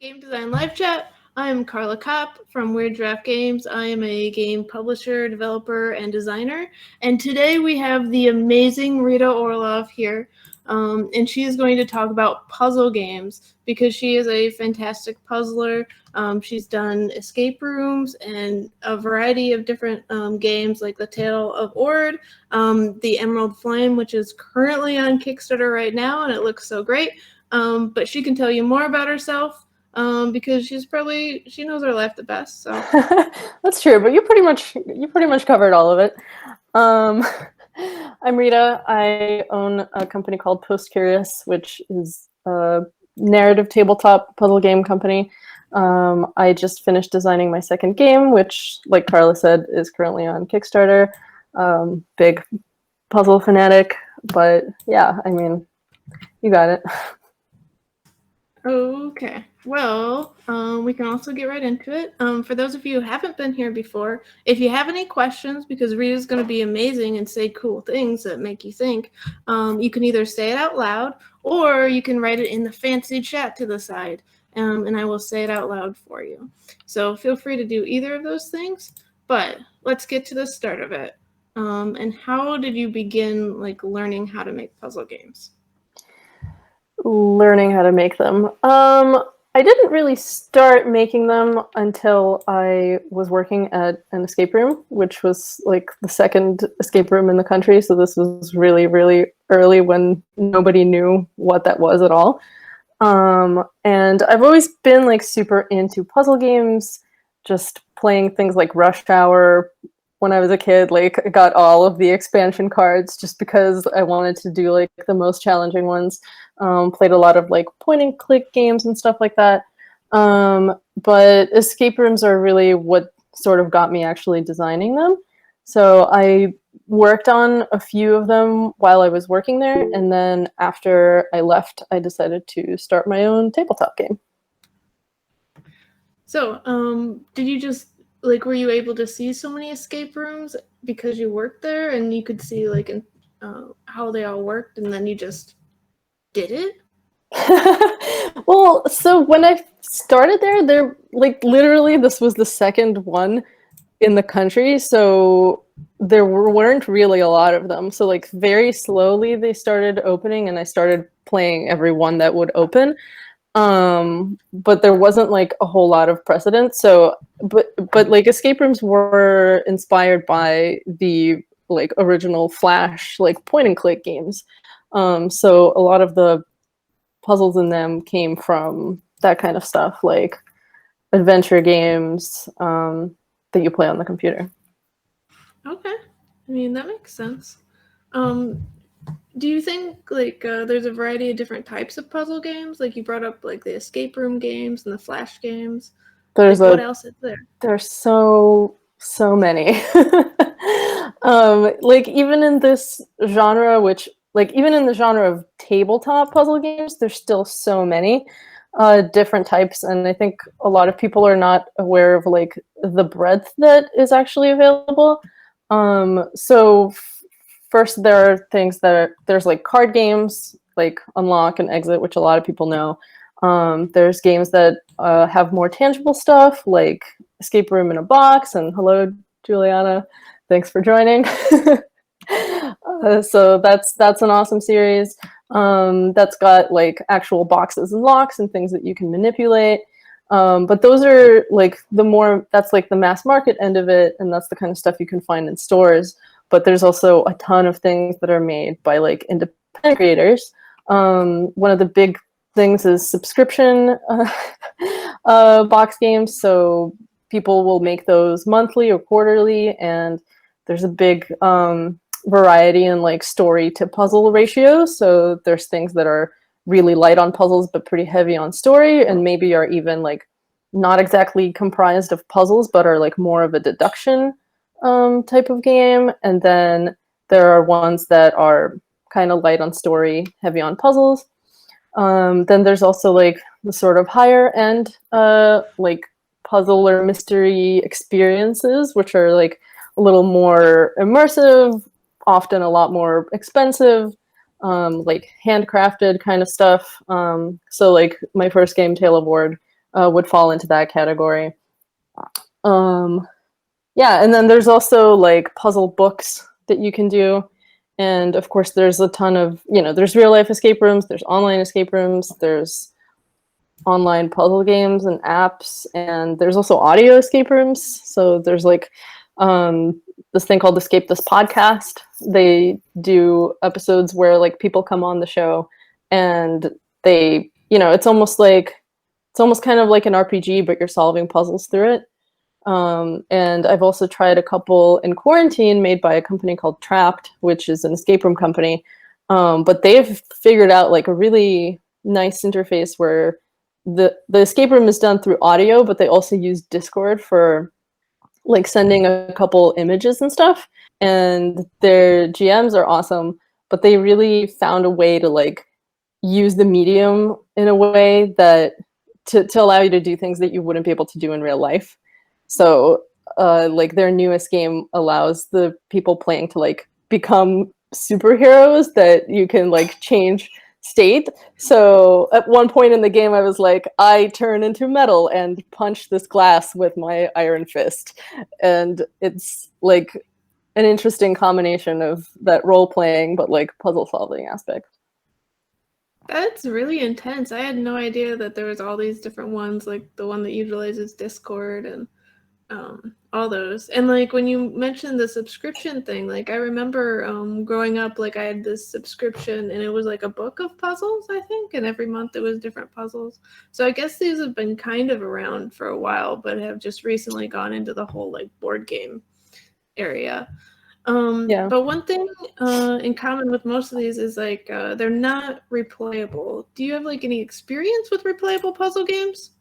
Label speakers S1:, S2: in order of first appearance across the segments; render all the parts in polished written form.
S1: Game Design Live Chat. I am Carla Kopp from Weird Draft Games. I am a game publisher, developer, and designer. And today we have the amazing Rita Orlov here. And she is going to talk about puzzle games because she is a fantastic puzzler. She's done escape rooms and a variety of different games like The Tale of Ord, The Emerald Flame, which is currently on Kickstarter right now, and it looks so great. But she can tell you more about herself. Because she knows her life the best. So
S2: That's true, but you pretty much covered all of it. Um, I'm Rita. I own a company called Post Curious, which is a narrative tabletop puzzle game company. I just finished designing my second game, which, like Carla said, is currently on Kickstarter. Big puzzle fanatic, but yeah, I mean, you got it.
S1: okay. Well, we can also get right into it. For those of you who haven't been here before, if you have any questions, because Rita's going to be amazing and say cool things that make you think, you can either say it out loud or you can write it in the fancy chat to the side, and I will say it out loud for you. So feel free to do either of those things, but let's get to the start of it. And how did you begin learning how to make puzzle games?
S2: Learning how to make them. I didn't really start making them until I was working at an escape room, which was like the second escape room in the country. So this was really, really early when nobody knew what that was at all. And I've always been like super into puzzle games, just playing things like Rush Hour. When I was a kid, like I got all of the expansion cards just because I wanted to do like the most challenging ones. Played a lot of like point and click games and stuff like that. But escape rooms are really what sort of got me actually designing them. So I worked on a few of them while I was working there, and then after I left, I decided to start my own tabletop game.
S1: So, did you just were you able to see so many escape rooms because you worked there and you could see how they all worked, and then you just did it?
S2: Well, so when I started there like literally this was the second one in the country, so there weren't really a lot of them. So like very slowly they started opening, and I started playing every one that would open. But there wasn't like a whole lot of precedent. So, but like escape rooms were inspired by the like original Flash like point and click games. So a lot of the puzzles in them came from that kind of stuff, like adventure games that you play on the computer.
S1: Okay, I mean that makes sense. Um, do you think there's a variety of different types of puzzle games? Like you brought up like the escape room games and the Flash games. What else is there?
S2: There's so many. Like even in this genre, which like even in the genre of tabletop puzzle games, there's still so many different types, and I think a lot of people are not aware of like the breadth that is actually available. So first, there are things there's like card games like Unlock and Exit, which a lot of people know. There's games that have more tangible stuff like Escape Room in a Box, and hello, Juliana. Thanks for joining. So that's an awesome series. That's got like actual boxes and locks and things that you can manipulate. But those are like that's like the mass market end of it, and that's the kind of stuff you can find in stores. But there's also a ton of things that are made by like independent creators. One of the big things is subscription box games. So people will make those monthly or quarterly, and there's a big variety in like story to puzzle ratio. So there's things that are really light on puzzles but pretty heavy on story, and maybe are even like not exactly comprised of puzzles but are like more of a deduction type of game. And then there are ones that are kind of light on story, heavy on puzzles. Then there's also like the sort of higher end like puzzle or mystery experiences, which are like a little more immersive, often a lot more expensive, like handcrafted kind of stuff. So like my first game, Tale of Ord, would fall into that category. Yeah, and then there's also like puzzle books that you can do. And of course, there's a ton of, there's real life escape rooms, there's online escape rooms, there's online puzzle games and apps, and there's also audio escape rooms. So there's like this thing called Escape This Podcast. They do episodes where like people come on the show and they, it's almost kind of like an RPG, but you're solving puzzles through it. And I've also tried a couple in quarantine made by a company called Trapped, which is an escape room company. But they've figured out like a really nice interface where the escape room is done through audio, but they also use Discord for like sending a couple images and stuff. And their GMs are awesome, but they really found a way to like use the medium in a way that to allow you to do things that you wouldn't be able to do in real life. So like their newest game allows the people playing to like become superheroes that you can like change state. So at one point in the game, I was like, I turn into metal and punch this glass with my iron fist. And it's like an interesting combination of that role playing, but like puzzle solving aspect.
S1: That's really intense. I had no idea that there was all these different ones, like the one that utilizes Discord and all those. And like when you mentioned the subscription thing, like I remember growing up, like I had this subscription and it was like a book of puzzles, I think, and every month it was different puzzles. So I guess these have been kind of around for a while, but have just recently gone into the whole like board game area.
S2: Yeah.
S1: But one thing in common with most of these is like they're not replayable. Do you have like any experience with replayable puzzle games?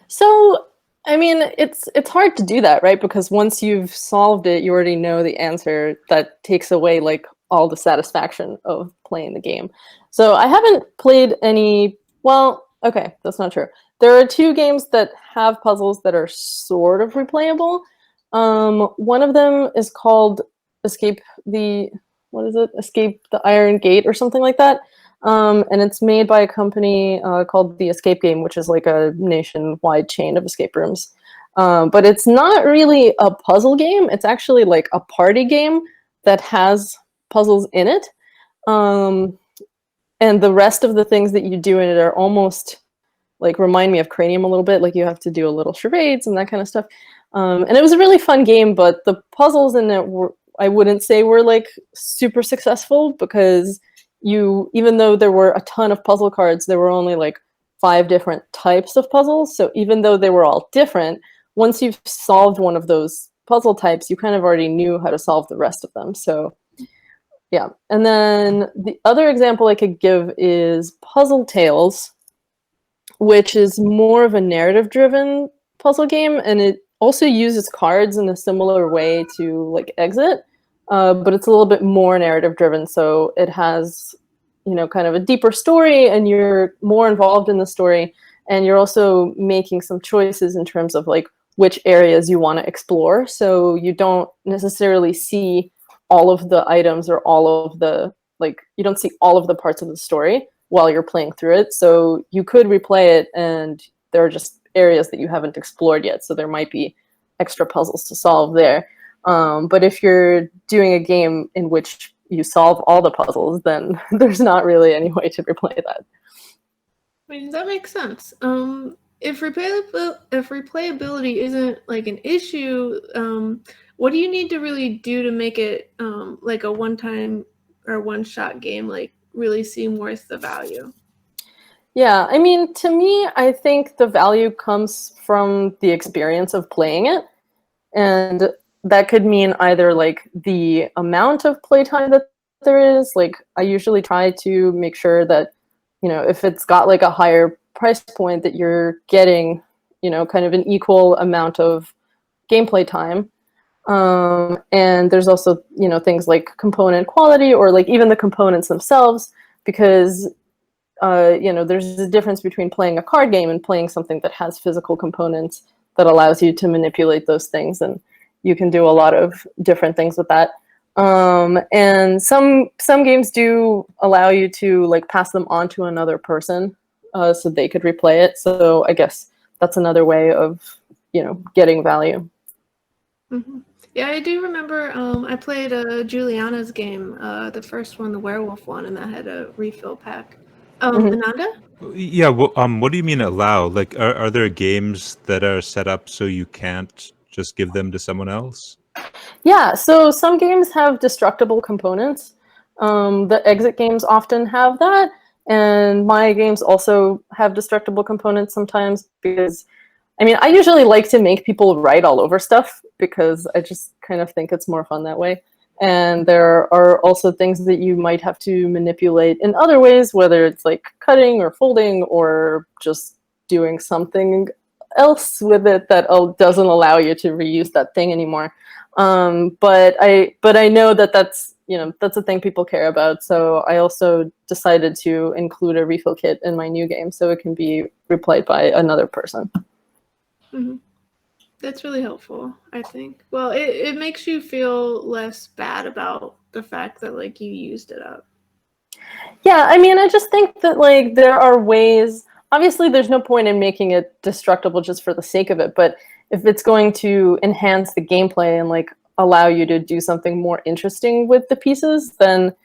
S2: So I mean, it's hard to do that, right? Because once you've solved it, you already know the answer. That takes away like all the satisfaction of playing the game. So I haven't played any. Well, okay, that's not true. There are two games that have puzzles that are sort of replayable. One of them is called Escape the Escape the Iron Gate or something like that. And it's made by a company called The Escape Game, which is like a nationwide chain of escape rooms. But it's not really a puzzle game. It's actually like a party game that has puzzles in it. And the rest of the things that you do in it are almost like remind me of Cranium a little bit. Like you have to do a little charades and that kind of stuff. And it was a really fun game, but the puzzles in it I wouldn't say were like super successful because even though there were a ton of puzzle cards, there were only like 5 different types of puzzles. So even though they were all different, once you've solved one of those puzzle types, you kind of already knew how to solve the rest of them. So yeah. And then the other example I could give is Puzzle Tales, which is more of a narrative-driven puzzle game, and it also uses cards in a similar way to like Exit, but it's a little bit more narrative-driven. So it has, kind of a deeper story, and you're more involved in the story, and you're also making some choices in terms of like which areas you want to explore. So you don't necessarily see all of the items or all of the you don't see all of the parts of the story while you're playing through it. So you could replay it and there are just areas that you haven't explored yet. So there might be extra puzzles to solve there. But if you're doing a game in which you solve all the puzzles, then there's not really any way to replay that.
S1: I mean, that makes sense. If replayability isn't like an issue, what do you need to really do to make it like a one-time or one-shot game like really seem worth the value?
S2: Yeah, I mean, to me, I think the value comes from the experience of playing it. And that could mean either like the amount of playtime that there is. Like I usually try to make sure that, if it's got like a higher price point, that you're getting, kind of an equal amount of gameplay time. And there's also, things like component quality or like even the components themselves, because there's a difference between playing a card game and playing something that has physical components that allows you to manipulate those things, and you can do a lot of different things with that. And some games do allow you to like pass them on to another person, so they could replay it. So I guess that's another way of, getting value.
S1: Mm-hmm. Yeah, I do remember I played Juliana's game, the first one, the werewolf one, and that had a refill pack. Ananda?
S3: Yeah, well, what do you mean allow? Like, are there games that are set up so you can't just give them to someone else?
S2: Yeah, so some games have destructible components. The exit games often have that, and my games also have destructible components sometimes because, I usually like to make people write all over stuff because I just kind of think it's more fun that way. And there are also things that you might have to manipulate in other ways, whether it's like cutting or folding or just doing something else with it that doesn't allow you to reuse that thing anymore. But I know that that's a thing people care about. So I also decided to include a refill kit in my new game so it can be replayed by another person.
S1: Mm-hmm. That's really helpful, I think. Well, it makes you feel less bad about the fact that like you used it up.
S2: Yeah, I just think that like there are ways. Obviously, there's no point in making it destructible just for the sake of it. But if it's going to enhance the gameplay and like allow you to do something more interesting with the pieces, then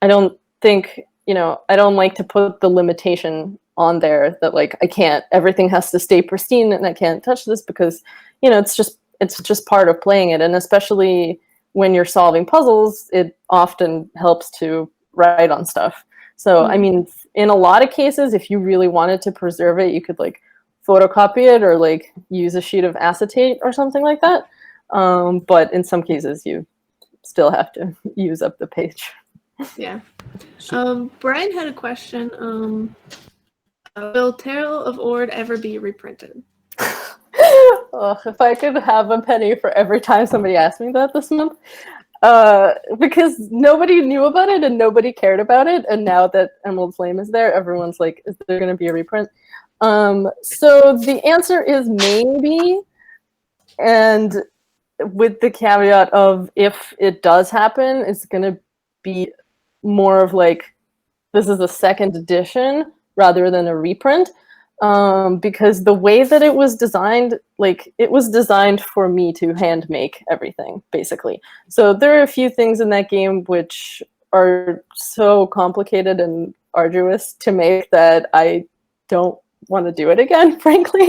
S2: I don't think I don't like to put the limitation on there that like I can't. Everything has to stay pristine and I can't touch this because it's just part of playing it, and especially when you're solving puzzles, it often helps to write on stuff. So, in a lot of cases, if you really wanted to preserve it, you could like photocopy it or like use a sheet of acetate or something like that. But in some cases, you still have to use up the page.
S1: Yeah. Brian had a question. Will Tale of Ord ever be reprinted?
S2: Oh, if I could have a penny for every time somebody asked me that this month. Because nobody knew about it and nobody cared about it, and now that Emerald Flame is there, everyone's like, is there going to be a reprint? So the answer is maybe, and with the caveat of if it does happen, it's going to be more of like, this is a second edition rather than a reprint. Because the way that it was designed, like it was designed for me to hand make everything, basically. So there are a few things in that game which are so complicated and arduous to make that I don't want to do it again, frankly.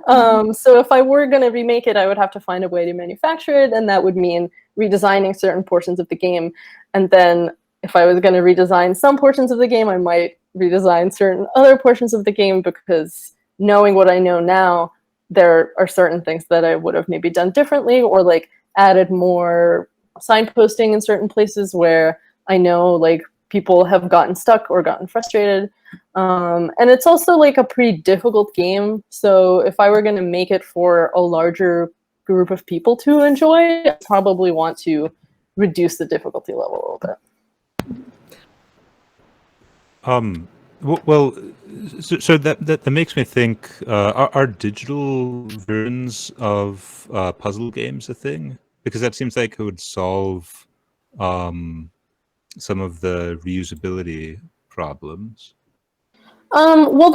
S2: So if I were going to remake it, I would have to find a way to manufacture it, and that would mean redesigning certain portions of the game. And then if I was going to redesign some portions of the game, I might redesign certain other portions of the game, because knowing what I know now, there are certain things that I would have maybe done differently, or like added more signposting in certain places where I know like people have gotten stuck or gotten frustrated. And it's also like a pretty difficult game. So if I were going to make it for a larger group of people to enjoy, I probably want to reduce the difficulty level a little bit.
S3: Well, so that makes me think: are digital versions of puzzle games a thing? Because that seems like it would solve some of the reusability problems.
S2: Well,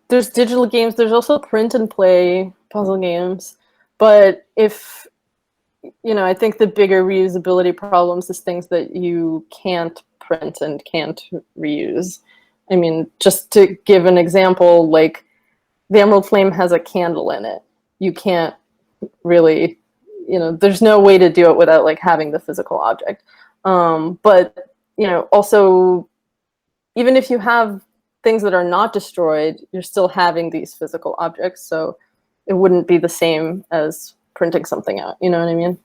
S2: there's digital games. There's also print and play puzzle games. But if I think the bigger reusability problems is things that you can't print and can't reuse. Just to give an example, like the Emerald Flame has a candle in it. You can't really, there's no way to do it without like having the physical object. But also, even if you have things that are not destroyed, you're still having these physical objects. So it wouldn't be the same as printing something out. You know what I mean?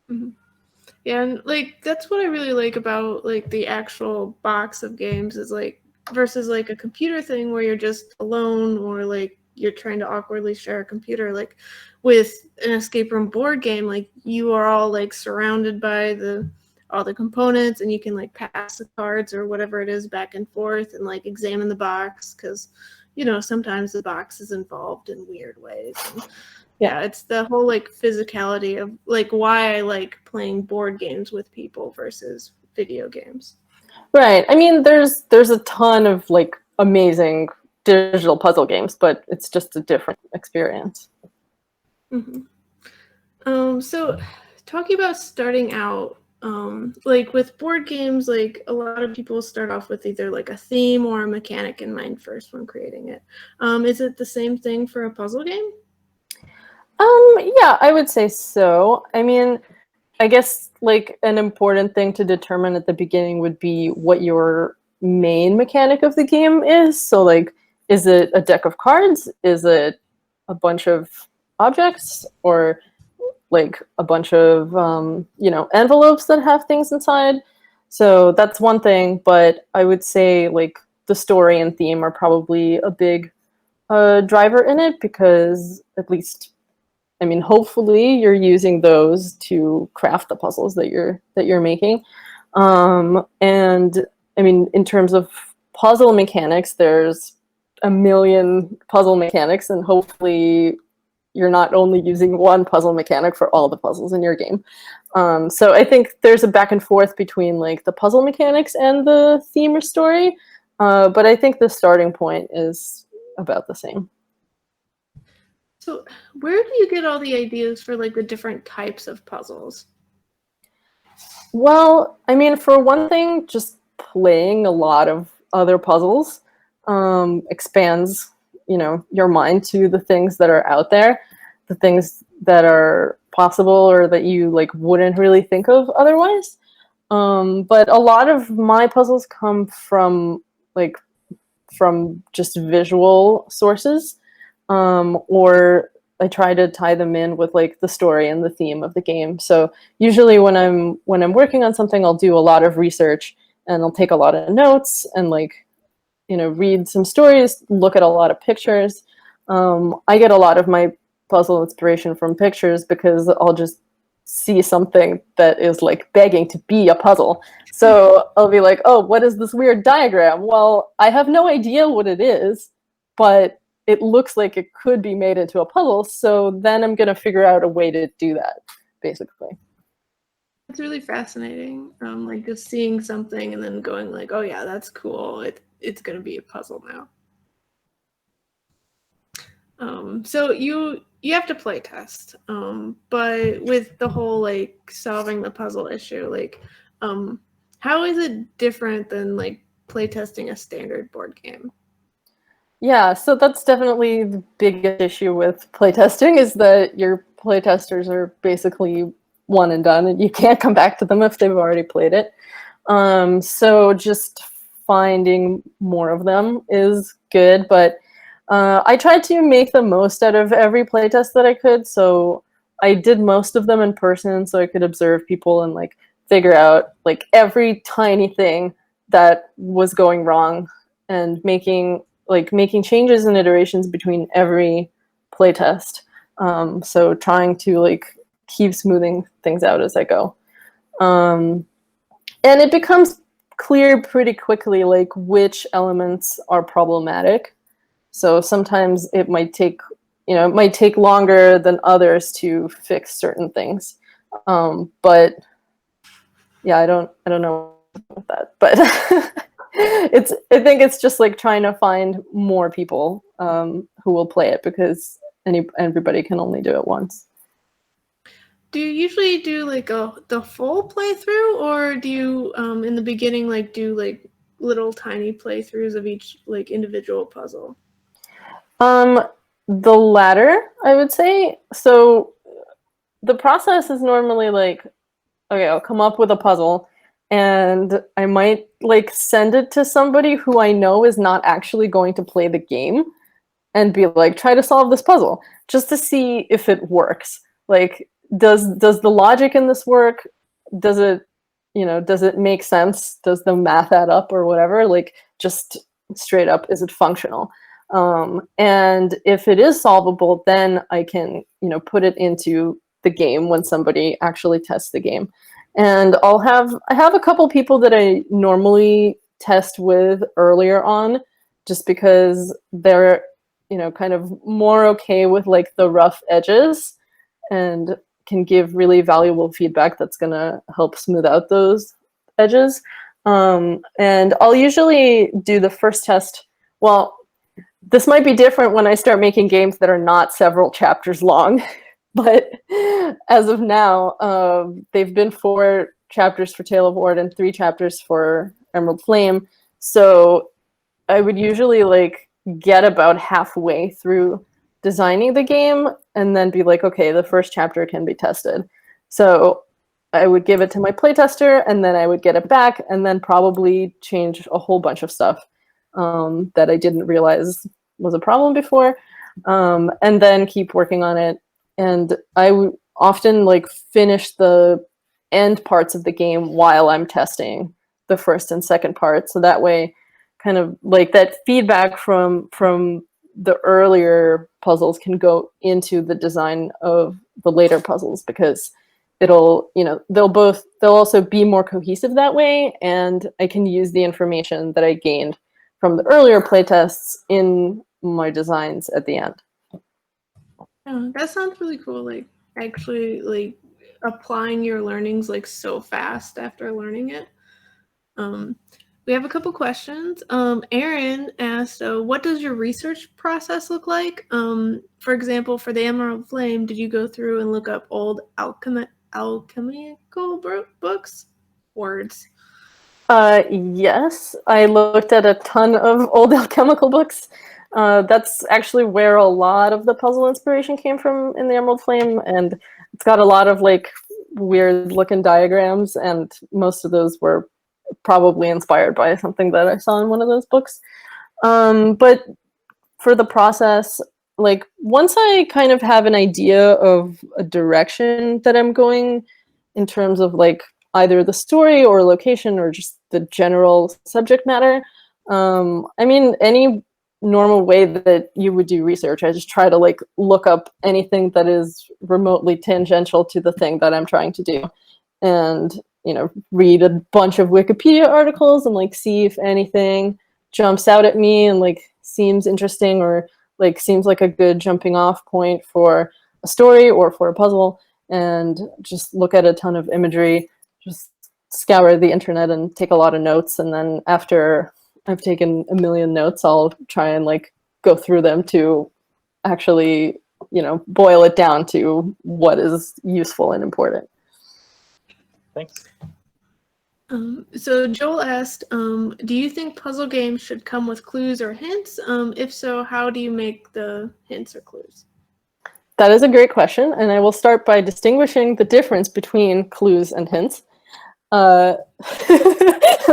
S1: Mm-hmm. Yeah, and like that's what I really like about like the actual box of games is like versus like a computer thing where you're just alone or like you're trying to awkwardly share a computer. Like with an escape room board game, like you are all like surrounded by all the components, and you can like pass the cards or whatever it is back and forth and like examine the box, because sometimes the box is involved in weird ways. And yeah, it's the whole like physicality of like why I like playing board games with people versus video games.
S2: Right. There's a ton of like amazing digital puzzle games, but it's just a different experience.
S1: So talking about starting out, like with board games, like a lot of people start off with either like a theme or a mechanic in mind first when creating it. Is it the same thing for a puzzle game?
S2: Yeah, I would say so. I mean, I guess like an important thing to determine at the beginning would be what your main mechanic of the game is. So like, is it a deck of cards? Is it a bunch of objects? Or like a bunch of envelopes that have things inside? So that's one thing, but I would say like the story and theme are probably a big driver in it, because at least, I mean, hopefully you're using those to craft the puzzles that you're making. And I mean, in terms of puzzle mechanics, there's a million puzzle mechanics, and hopefully you're not only using one puzzle mechanic for all the puzzles in your game. So I think there's a back and forth between like the puzzle mechanics and the theme or story, but I think the starting point is about the same.
S1: So where do you get all the ideas for like the different types of puzzles?
S2: Well, I mean, for one thing, just playing a lot of other puzzles expands, your mind to the things that are out there, the things that are possible or that you like wouldn't really think of otherwise. But a lot of my puzzles come from just visual sources, or I try to tie them in with like the story and the theme of the game. So usually when I'm working on something, I'll do a lot of research and I'll take a lot of notes and read some stories, look at a lot of pictures. I get a lot of my puzzle inspiration from pictures because I'll just see something that is like begging to be a puzzle. So I'll be like, oh, what is this weird diagram? Well, I have no idea what it is, but it looks like it could be made into a puzzle. So then I'm going to figure out a way to do that, basically.
S1: It's really fascinating. Like just seeing something and then going like, oh yeah, that's cool. It's going to be a puzzle now. So you have to play test, but with the whole like solving the puzzle issue, like how is it different than like play testing a standard board game?
S2: Yeah, so that's definitely the biggest issue with playtesting, is that your playtesters are basically one and done, and you can't come back to them if they've already played it. So just finding more of them is good, but I tried to make the most out of every playtest that I could. So I did most of them in person so I could observe people and like figure out like every tiny thing that was going wrong, and making changes and iterations between every playtest. So trying to like keep smoothing things out as I go. And it becomes clear pretty quickly like which elements are problematic. So sometimes it might take longer than others to fix certain things. But yeah, I don't know about that, but I think it's just like trying to find more people who will play it, because everybody can only do it once.
S1: Do you usually do like the full playthrough, or do you in the beginning like do like little tiny playthroughs of each like individual puzzle?
S2: The latter, I would say. So the process is normally like, okay, I'll come up with a puzzle and I might like send it to somebody who I know is not actually going to play the game, and be like, try to solve this puzzle just to see if it works. Like, does the logic in this work? Does it make sense? Does the math add up or whatever? Like, just straight up, is it functional? And if it is solvable, then I can, put it into the game when somebody actually tests the game. And I have a couple people that I normally test with earlier on, just because they're, kind of more okay with like the rough edges and can give really valuable feedback that's going to help smooth out those edges. And I'll usually do the first test. Well, this might be different when I start making games that are not several chapters long, but as of now, they've been 4 chapters for Tale of Ord and 3 chapters for Emerald Flame. So I would usually like get about halfway through designing the game and then be like, okay, the first chapter can be tested. So I would give it to my playtester, and then I would get it back, and then probably change a whole bunch of stuff that I didn't realize was a problem before, and then keep working on it. And I would often like finish the end parts of the game while I'm testing the first and second part, so that way, kind of like that feedback from the earlier puzzles can go into the design of the later puzzles, because it'll, you know, they'll also be more cohesive that way, and I can use the information that I gained from the earlier playtests in my designs at the end.
S1: Yeah, that sounds really cool. Like actually like applying your learnings like so fast after learning it. We have a couple questions. Aaron asked, what does your research process look like? For example, for the Emerald Flame, did you go through and look up old alchemical books? Words.
S2: Yes, I looked at a ton of old alchemical books. That's actually where a lot of the puzzle inspiration came from in the Emerald Flame, and it's got a lot of like weird looking diagrams, and most of those were probably inspired by something that I saw in one of those books. But for the process, like once I kind of have an idea of a direction that I'm going in terms of like either the story or location or just the general subject matter, I mean, any normal way that you would do research, I just try to like look up anything that is remotely tangential to the thing that I'm trying to do, and you know, read a bunch of Wikipedia articles and like see if anything jumps out at me and like seems interesting or like seems like a good jumping off point for a story or for a puzzle, and just look at a ton of imagery, just scour the internet and take a lot of notes. And then after I've taken a million notes, I'll try and like go through them to actually, you know, boil it down to what is useful and important.
S4: Thanks.
S1: So Joel asked, do you think puzzle games should come with clues or hints? If so, how do you make the hints or clues?
S2: That is a great question, and I will start by distinguishing the difference between clues and hints.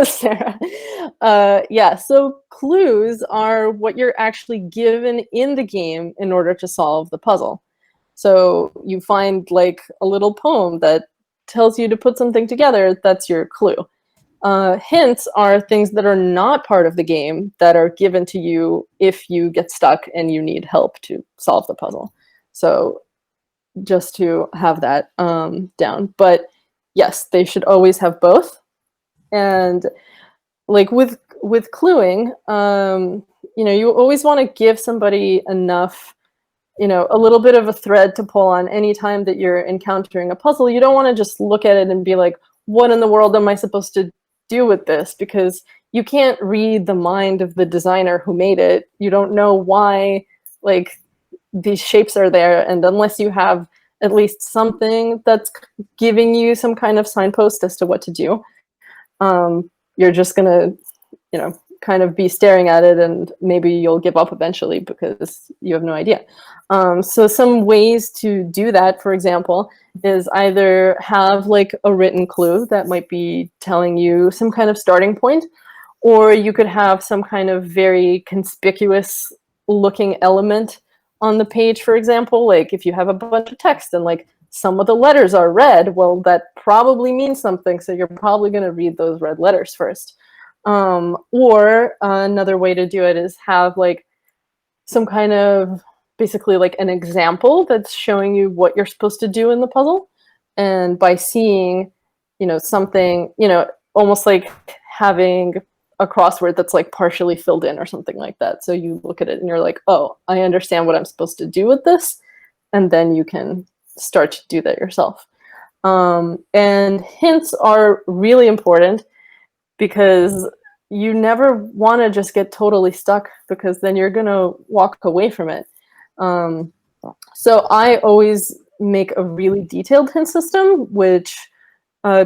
S2: Sarah. Yeah, so clues are what you're actually given in the game in order to solve the puzzle. So you find like a little poem that tells you to put something together, that's your clue. Hints are things that are not part of the game that are given to you if you get stuck and you need help to solve the puzzle. So just to have that down. But yes, they should always have both. And like with cluing, you know, you always want to give somebody enough, you know, a little bit of a thread to pull on any time that you're encountering a puzzle. You don't want to just look at it and be like, what in the world am I supposed to do with this? Because you can't read the mind of the designer who made it. You don't know why like these shapes are there, and unless you have at least something that's giving you some kind of signpost as to what to do, you're just gonna, you know, kind of be staring at it, and maybe you'll give up eventually because you have no idea. So some ways to do that, for example, is either have like a written clue that might be telling you some kind of starting point, or you could have some kind of very conspicuous looking element on the page, for example. Like if you have a bunch of text and like some of the letters are red, well, that probably means something, so you're probably going to read those red letters first. Or another way to do it is have like some kind of basically like an example that's showing you what you're supposed to do in the puzzle. And by seeing, you know, something, you know, almost like having a crossword that's like partially filled in or something like that. So you look at it and you're like, oh, I understand what I'm supposed to do with this. And then you can start to do that yourself. And hints are really important because you never want to just get totally stuck, because then you're going to walk away from it. So I always make a really detailed hint system, which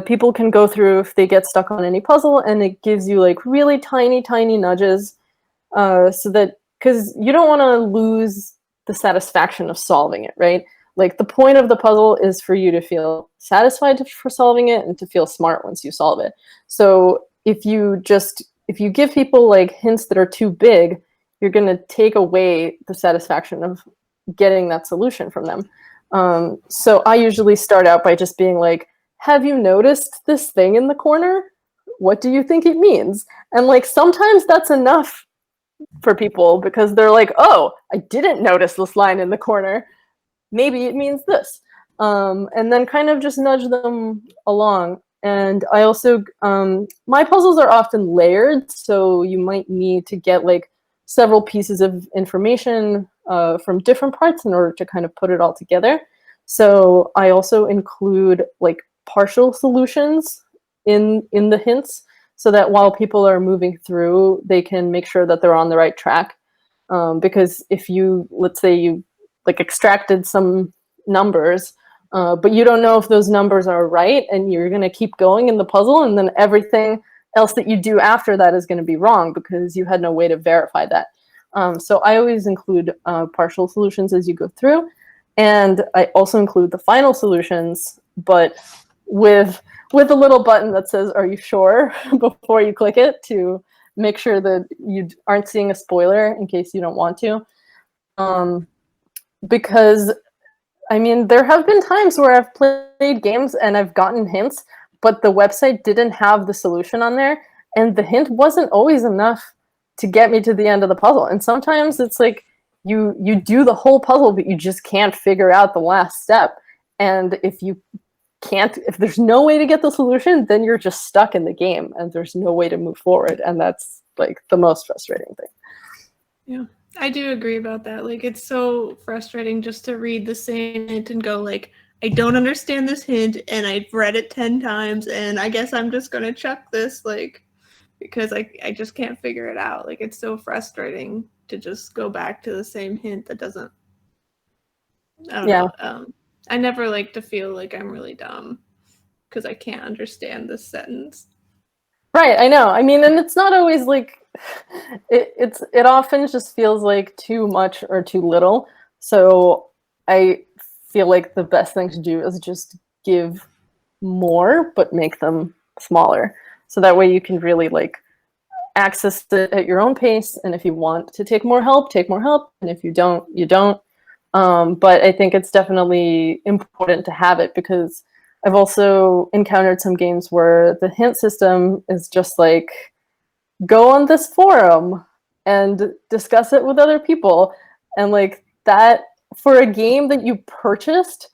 S2: people can go through if they get stuck on any puzzle, and it gives you like really tiny, tiny nudges, so that, because you don't want to lose the satisfaction of solving it, right? Like, the point of the puzzle is for you to feel satisfied for solving it and to feel smart once you solve it. So if you give people like hints that are too big, you're going to take away the satisfaction of getting that solution from them. So I usually start out by just being like, have you noticed this thing in the corner? What do you think it means? And like, sometimes that's enough for people, because they're like, oh, I didn't notice this line in the corner. Maybe it means this. And then kind of just nudge them along. And I also, my puzzles are often layered, so you might need to get like several pieces of information from different parts in order to kind of put it all together. So I also include like partial solutions in the hints, so that while people are moving through, they can make sure that they're on the right track. Because if you, let's say you like extracted some numbers, but you don't know if those numbers are right, and you're going to keep going in the puzzle, and then everything else that you do after that is going to be wrong because you had no way to verify that. So I always include partial solutions as you go through, and I also include the final solutions, but with a little button that says, are you sure, before you click it, to make sure that you aren't seeing a spoiler in case you don't want to. Because, I mean, there have been times where I've played games and I've gotten hints, but the website didn't have the solution on there, and the hint wasn't always enough to get me to the end of the puzzle. And sometimes it's like you do the whole puzzle, but you just can't figure out the last step. And if there's no way to get the solution, then you're just stuck in the game and there's no way to move forward. And that's like the most frustrating thing.
S1: Yeah, I do agree about that. Like, it's so frustrating just to read the same hint and go like, I don't understand this hint, and I've read it 10 times, and I guess I'm just gonna chuck this, like, because I just can't figure it out. Like, it's so frustrating to just go back to the same hint that doesn't, I don't know. I never like to feel like I'm really dumb because I can't understand this sentence.
S2: Right, I know. I mean, and it's not always like, it often just feels like too much or too little. So I feel like the best thing to do is just give more, but make them smaller. So that way you can really like access it at your own pace. And if you want to take more help, take more help. And if you don't, you don't. But I think it's definitely important to have it, because I've also encountered some games where the hint system is just like, go on this forum and discuss it with other people. And like that, for a game that you purchased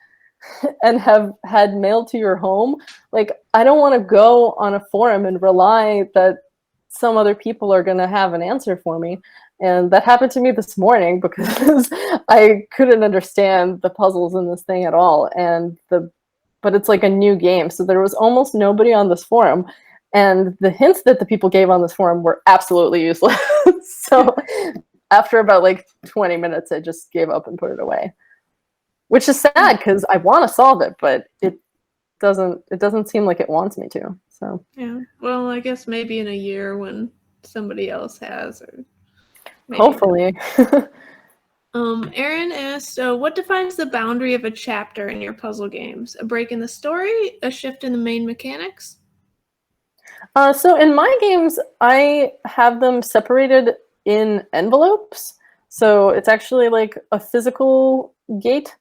S2: and have had mailed to your home, like, I don't want to go on a forum and rely that some other people are going to have an answer for me. And that happened to me this morning because I couldn't understand the puzzles in this thing at all. But it's like a new game, so there was almost nobody on this forum. And the hints that the people gave on this forum were absolutely useless. So after about like 20 minutes, I just gave up and put it away. Which is sad, because I want to solve it, but it doesn't seem like it wants me to. So
S1: yeah, well, I guess maybe in a year when somebody else has, or maybe
S2: hopefully.
S1: Aaron asked, what defines the boundary of a chapter in your puzzle games? A break in the story? A shift in the main mechanics?
S2: So in my games, I have them separated in envelopes. So it's actually like a physical gate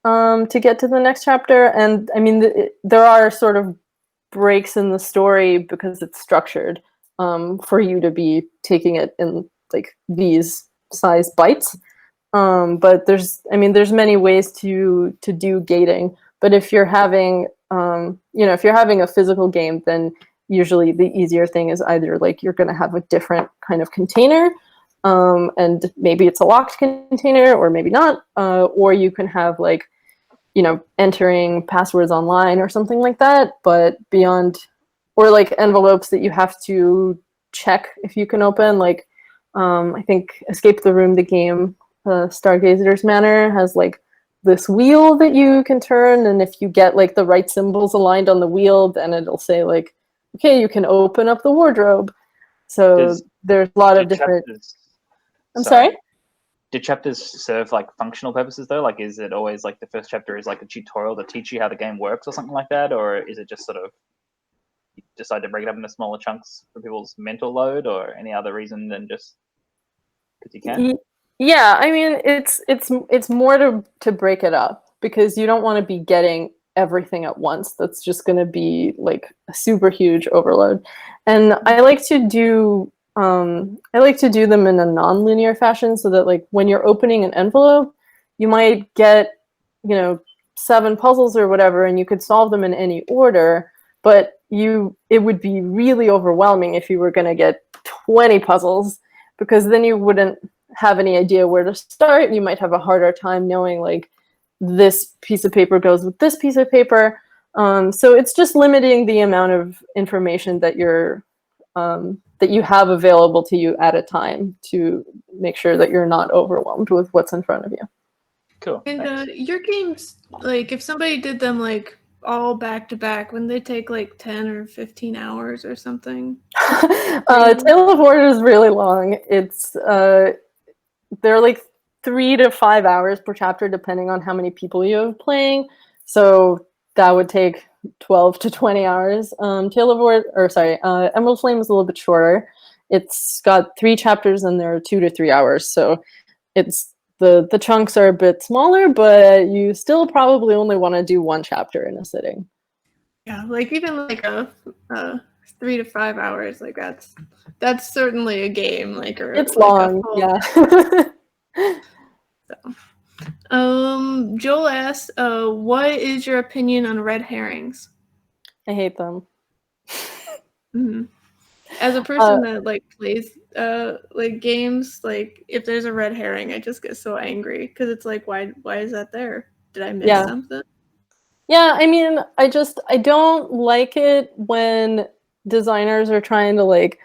S2: to get to the next chapter. And I mean, there are sort of breaks in the story because it's structured for you to be taking it in like these size bites. But there's many ways to do gating. But if you're having, if you're having a physical game, then usually the easier thing is either like you're going to have a different kind of container, and maybe it's a locked container or maybe not, or you can have like, entering passwords online or something like that, but beyond, or like envelopes that you have to check if you can open. Like, I think Escape the Room, the game, Stargazer's Manor, has like this wheel that you can turn, and if you get like the right symbols aligned on the wheel, then it'll say like, okay, you can open up the wardrobe. So there's a lot of different. I'm sorry?
S4: Do chapters serve like functional purposes though? Like, is it always like the first chapter is like a tutorial to teach you how the game works or something like that, or is it just sort of you decide to break it up into smaller chunks for people's mental load, or any other reason than just because you can?
S2: Yeah, I mean it's more to break it up, because you don't want to be getting everything at once. That's just going to be like a super huge overload. And I like to do them in a non-linear fashion, so that like when you're opening an envelope, you might get, 7 puzzles or whatever, and you could solve them in any order, but it would be really overwhelming if you were going to get 20 puzzles, because then you wouldn't have any idea where to start. You might have a harder time knowing like this piece of paper goes with this piece of paper. So it's just limiting the amount of information that that you have available to you at a time, to make sure that you're not overwhelmed with what's in front of you.
S4: Cool.
S1: And your games, like if somebody did them like all back to back, wouldn't they take like 10 or 15 hours or something?
S2: Tale of Order is really long. It's they're like 3 to 5 hours per chapter, depending on how many people you have playing. So that would take 12 to 20 hours. Emerald Flame is a little bit shorter. It's got 3 chapters and they're 2 to 3 hours. So it's the chunks are a bit smaller, but you still probably only want to do 1 chapter in a sitting.
S1: Yeah, like even like a 3 to 5 hours, like that's certainly a game. Like, or
S2: it's
S1: like
S2: long, yeah.
S1: So, Joel asked, what is your opinion on red herrings?
S2: I hate them.
S1: Mm-hmm. As a person that like plays like games, like if there's a red herring, I just get so angry, because it's like, why is that there? Did I miss something?
S2: Yeah, I mean, I don't like it when designers are trying to like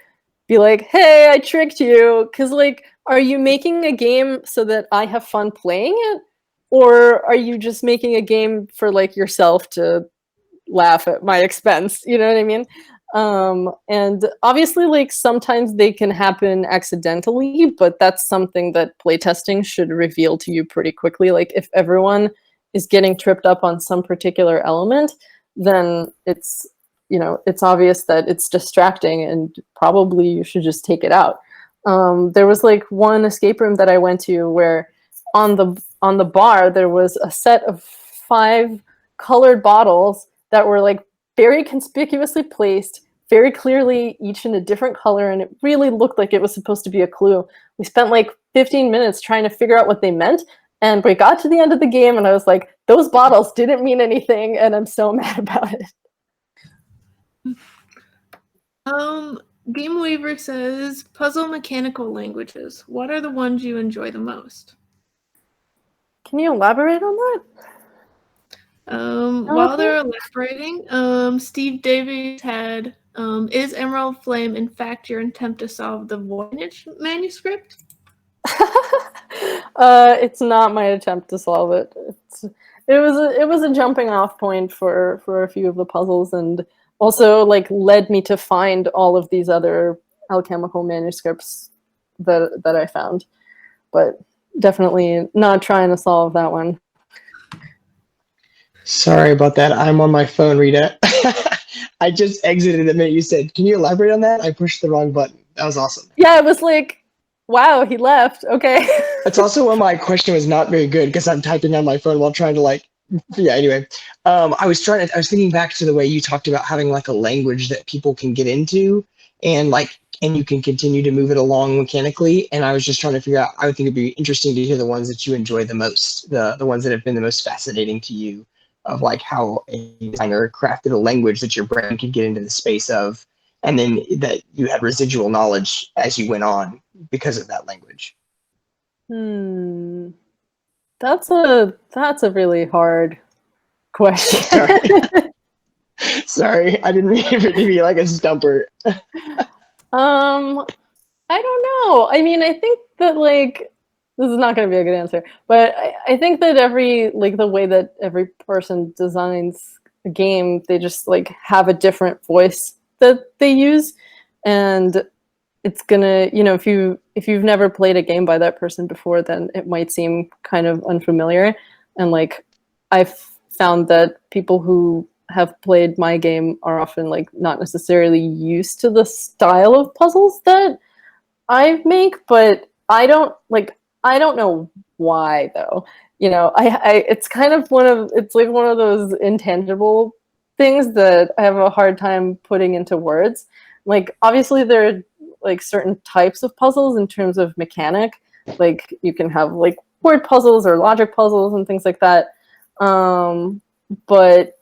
S2: be like, hey, I tricked you. Because like, are you making a game so that I have fun playing it? Or are you just making a game for like yourself to laugh at my expense? You know what I mean? And obviously, like sometimes they can happen accidentally, but that's something that playtesting should reveal to you pretty quickly. Like if everyone is getting tripped up on some particular element, then it's obvious that it's distracting, and probably you should just take it out. There was like one escape room that I went to where on the bar there was a set of 5 colored bottles that were like very conspicuously placed, very clearly each in a different color, and it really looked like it was supposed to be a clue. We spent like 15 minutes trying to figure out what they meant, and we got to the end of the game and I was like, those bottles didn't mean anything, and I'm so mad about it.
S1: Game Weaver says, puzzle mechanical languages. What are the ones you enjoy the most?
S2: Can you elaborate on that?
S1: While they're elaborating, Steve Davies had, is Emerald Flame in fact your attempt to solve the Voynich manuscript?
S2: It's not my attempt to solve it. It was a jumping off point for a few of the puzzles, and also like led me to find all of these other alchemical manuscripts that I found. But definitely not trying to solve that one.
S5: Sorry about that. I'm on my phone, Rita. I just exited the minute you said, can you elaborate on that? I pushed the wrong button. That was awesome.
S2: Yeah, it was like, wow, he left. Okay.
S5: That's also when my question was not very good, because I'm typing on my phone while trying to anyway. I was thinking back to the way you talked about having like a language that people can get into, and you can continue to move it along mechanically. And I was just trying to figure out, I would think it'd be interesting to hear the ones that you enjoy the most, the ones that have been the most fascinating to you, of like how a designer crafted a language that your brain could get into the space of, and then that you had residual knowledge as you went on because of that language.
S2: That's a really hard question.
S5: Sorry, I didn't mean for it to be like a stumper.
S2: I don't know. I mean, I think that like this is not going to be a good answer, but I think that the way that every person designs a game, they just like have a different voice that they use, and it's gonna, if you've never played a game by that person before, then it might seem kind of unfamiliar, and like I've found that people who have played my game are often like not necessarily used to the style of puzzles that I make, but I don't know why though. It's kind of it's like one of those intangible things that I have a hard time putting into words. Like obviously there are like certain types of puzzles in terms of mechanic. Like you can have like word puzzles or logic puzzles and things like that. But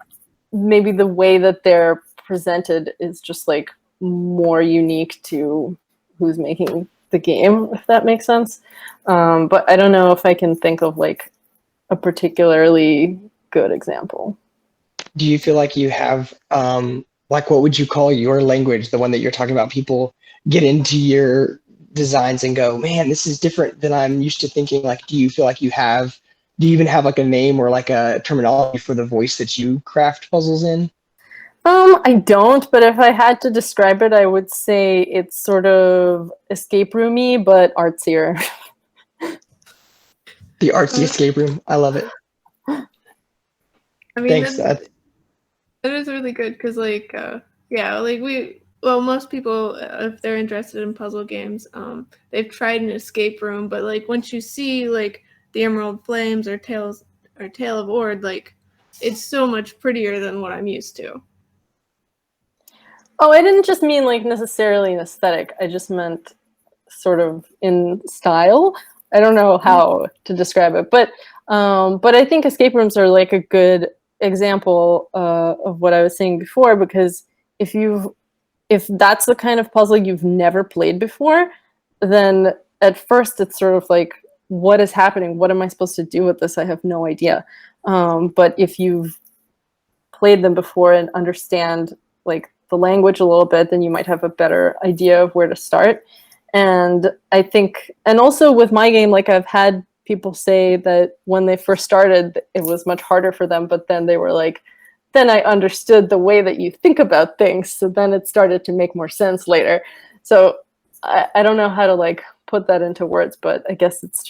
S2: maybe the way that they're presented is just like more unique to who's making the game, if that makes sense. But I don't know if I can think of like a particularly good example.
S5: Do you feel like you have like what would you call your language, the one that you're talking about? People get into your designs and go, man, this is different than I'm used to thinking. Like, do you feel like do you even have like a name or like a terminology for the voice that you craft puzzles in?
S2: I don't, but if I had to describe it, I would say it's sort of escape roomy, but artsier.
S5: The artsy escape room. I love it.
S1: I mean,
S5: Thanks.
S1: that is really good because, like, yeah, like most people, if they're interested in puzzle games, they've tried an escape room, but like once you see like the Emerald Flames or Tale of Ord, like it's so much prettier than what I'm used to.
S2: Oh, I didn't just mean like necessarily an aesthetic. I just meant sort of in style. I don't know how to describe it, but I think escape rooms are like a good example of what I was saying before, because if that's the kind of puzzle you've never played before, then at first it's sort of like, what is happening? What am I supposed to do with this? I have no idea. But if you've played them before and understand like the language a little bit, then you might have a better idea of where to start. And I think, and also with my game, like I've had people say that when they first started, it was much harder for them, but then they were like, then I understood the way that you think about things. So then it started to make more sense later. So I don't know how to like put that into words, but I guess it's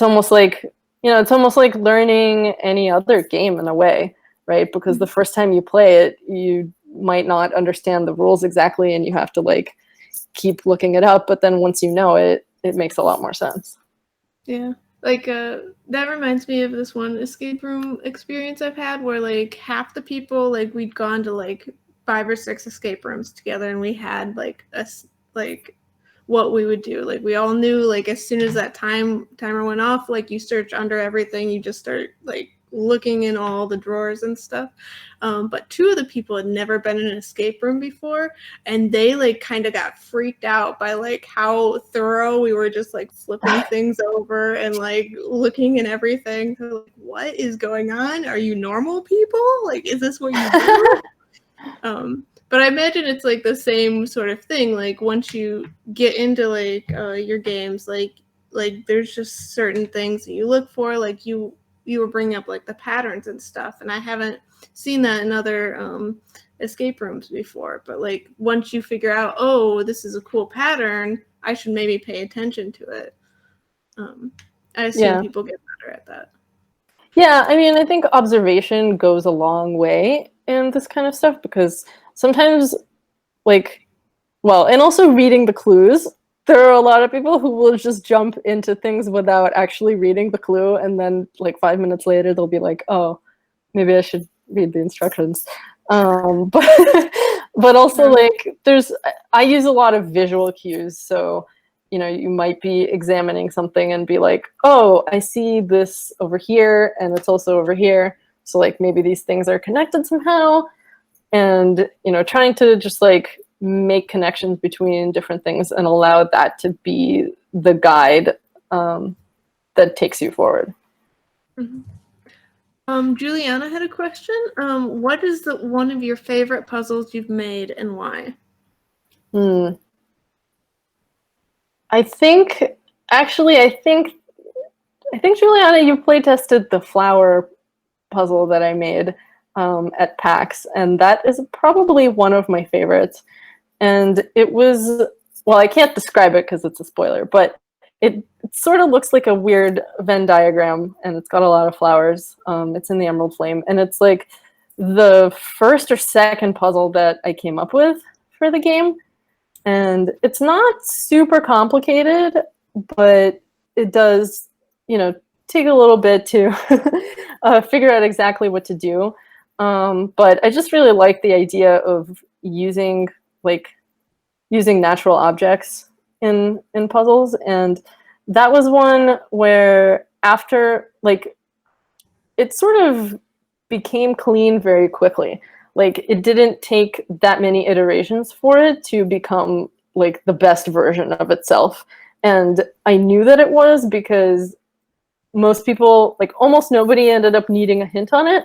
S2: almost like, it's almost like learning any other game in a way, right? Because the first time you play it, you might not understand the rules exactly and you have to like keep looking it up. But then once you know it, it makes a lot more sense.
S1: Yeah. Like, that reminds me of this one escape room experience I've had where, like, half the people, like, we'd gone to, like, 5 or 6 escape rooms together and we had, like, what we would do. Like, we all knew, like, as soon as that timer went off, like, you search under everything, you just start, like, looking in all the drawers and stuff. But 2 of the people had never been in an escape room before, and they like kind of got freaked out by like how thorough we were, just like flipping things over and like looking and everything. They're like, what is going on? Are you normal people? Like, is this what you do? But I imagine it's like the same sort of thing. Like once you get into like your games, like there's just certain things that you look for. Like you were bringing up like the patterns and stuff, and I haven't seen that in other escape rooms before. But like once you figure out, oh, this is a cool pattern, I should maybe pay attention to it. I assume people get better at that.
S2: Yeah, I mean, I think observation goes a long way in this kind of stuff, because sometimes, like, well, and also reading the clues. There are a lot of people who will just jump into things without actually reading the clue, and then like 5 minutes later, they'll be like, "Oh, maybe I should read the instructions." But but also like I use a lot of visual cues, so you might be examining something and be like, "Oh, I see this over here, and it's also over here." So like maybe these things are connected somehow, and trying to just like make connections between different things and allow that to be the guide that takes you forward.
S1: Mm-hmm. Juliana had a question. What is one of your favorite puzzles you've made and why?
S2: Hmm. I think, actually, I think Juliana, you play tested the flower puzzle that I made at PAX, and that is probably one of my favorites. And it was, well, I can't describe it because it's a spoiler, but it sort of looks like a weird Venn diagram, and it's got a lot of flowers. It's in the Emerald Flame, and it's like the first or second puzzle that I came up with for the game. And it's not super complicated, but it does, take a little bit to figure out exactly what to do. But I just really like the idea of using natural objects in puzzles, and that was one where after it sort of became clean very quickly. Like it didn't take that many iterations for it to become like the best version of itself. And I knew that it was because most people, like almost nobody, ended up needing a hint on it.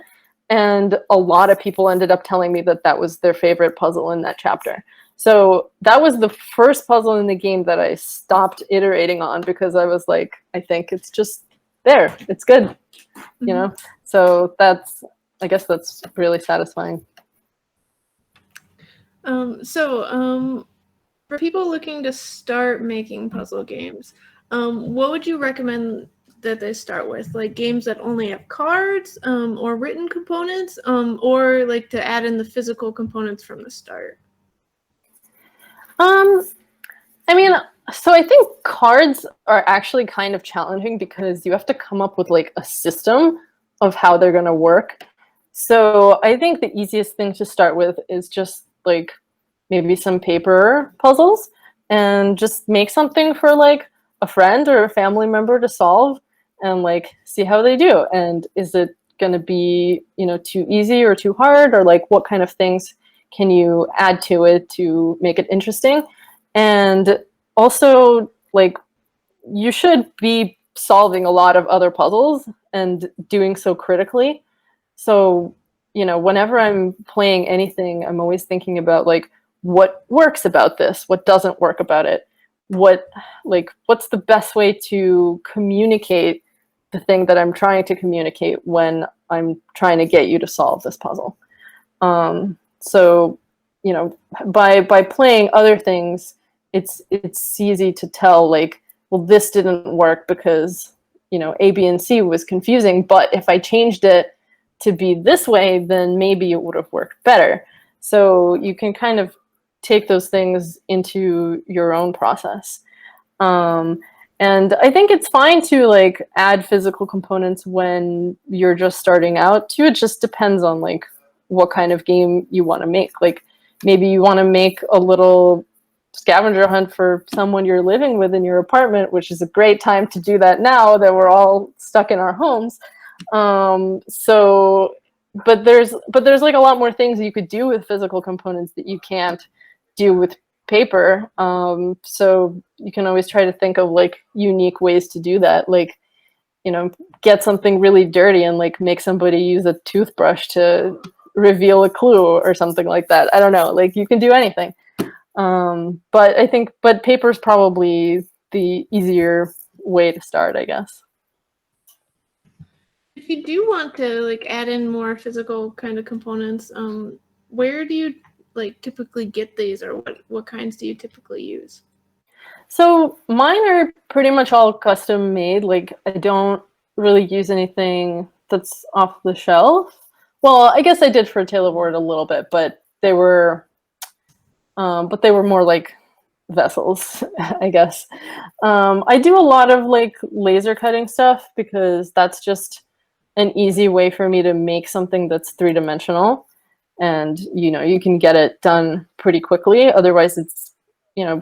S2: And a lot of people ended up telling me that that was their favorite puzzle in that chapter. So that was the first puzzle in the game that I stopped iterating on because I was like, I think it's just there. It's good, you know? So I guess that's really satisfying.
S1: For people looking to start making puzzle games, what would you recommend that they start with? Like games that only have cards, or written components, or like to add in the physical components from the start?
S2: I mean, so I think cards are actually kind of challenging because you have to come up with like a system of how they're going to work. So I think the easiest thing to start with is just like maybe some paper puzzles and just make something for like a friend or a family member to solve and like see how they do. And is it going to be, too easy or too hard, or like what kind of things can you add to it to make it interesting? And also, like, you should be solving a lot of other puzzles and doing so critically. So, whenever I'm playing anything, I'm always thinking about like what works about this, what doesn't work about it, what's the best way to communicate the thing that I'm trying to communicate when I'm trying to get you to solve this puzzle. So, by playing other things, it's easy to tell like, well, this didn't work because A, B, and C was confusing, but if I changed it to be this way, then maybe it would have worked better. So you can kind of take those things into your own process. And I think it's fine to like add physical components when you're just starting out too. It just depends on like what kind of game you want to make. Like maybe you want to make a little scavenger hunt for someone you're living with in your apartment, which is a great time to do that now that we're all stuck in our homes. But there's like a lot more things you could do with physical components that you can't do with paper. So you can always try to think of like unique ways to do that. Like, get something really dirty and like make somebody use a toothbrush to reveal a clue or something like that. I don't know, like you can do anything. But paper's probably the easier way to start, I guess.
S1: If you do want to like add in more physical kind of components, where do you like typically get these, or what kinds do you typically use?
S2: So mine are pretty much all custom made. Like I don't really use anything that's off the shelf. Well, I guess I did for Tale of Ward a little bit, but they were more like vessels, I guess. I do a lot of like laser cutting stuff because that's just an easy way for me to make something that's three-dimensional, and you can get it done pretty quickly. Otherwise it's